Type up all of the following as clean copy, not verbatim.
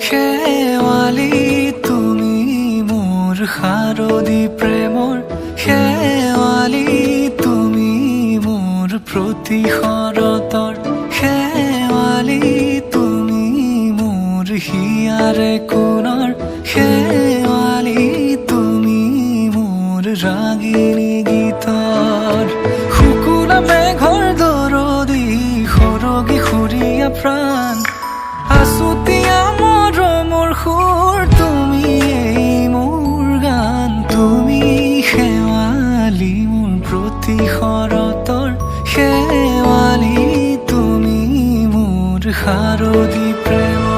শেৱালি তুমি মোৰ শাৰদী প্ৰেমৰ শেৱালি তুমি মোৰ প্ৰতি শৰতৰ শেৱালি তুমি মোৰ হিয়াৰে কোণৰ শেৱালি তুমি মোৰ ৰাগিনী গীতৰ শুকুলা মেঘৰ দৰদী সৰগী সুৰীয়া প্ৰাণ আছুতীয়া মৰমৰ সুৰ তুমি মোৰ গান তুমি শেৱালি মোৰ প্ৰতি শৰতৰ শেৱালি তুমি মোৰ শাৰদী প্ৰেমৰ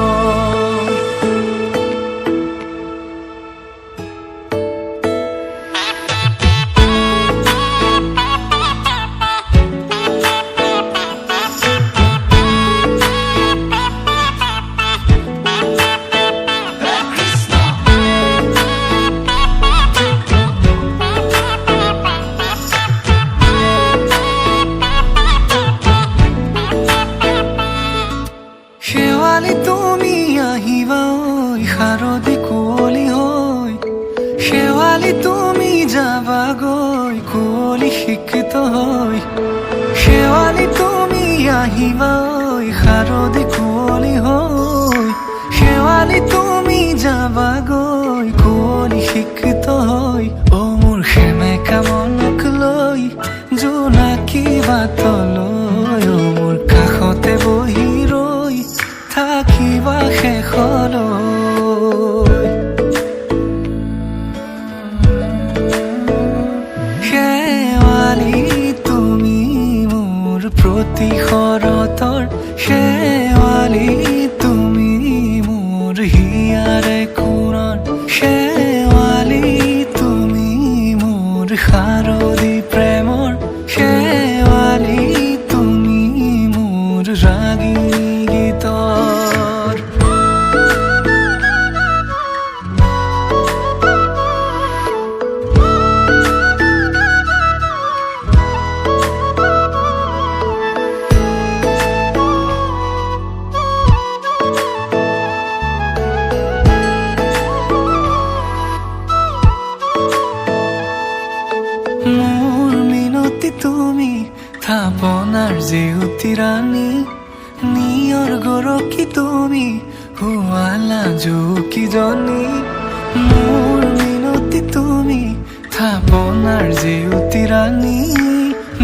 শেৱালি তুমি আহিবা ঐ শাৰদী কুঁৱলী হৈ শেৱালি তুমি যাবাগৈ কুঁৱলী শিক্ষিত হৈ শেৱালি তুমি আহিবা ঐ শাৰদী কুঁৱলী হৈ শেৱালি তুমি যাবাগৈ কুঁৱলী শিক্ষিত হৈ অ মোৰ সেমেকা মনক লৈ জোনাকী বাটলৈ অ মোৰ কাষতে বহি ৰৈ থাকিবা শেষলৈ শেৱালি তুমি মোৰ প্ৰতি শৰতৰ শেৱালি তুমি মোৰ হিয়াৰে কোণৰ শেৱালি তুমি মোৰ শাৰদী প্ৰেমৰ শেৱালি তুমি মোৰ ৰাগিনী গীতৰ মোৰ মিনতি তুমি থাপনাৰ জেউতি ৰাণী নিয়ৰ গৰকী তুমি শুৱালা জুকিজনী মোৰ মিনতি তুমি থাপনাৰ জেউতি ৰাণী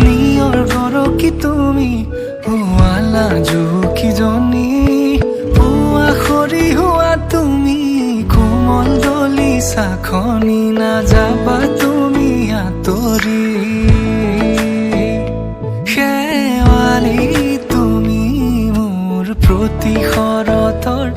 নিয়ৰ গৰকী তুমি শুৱালা জুকিজনী পুৱা খৰি হোৱা তুমি কোমল দলি চাখনি নাযাবা তুমি আঁতৰি শেৱালি তুমি মোৰ প্ৰতি শৰতৰ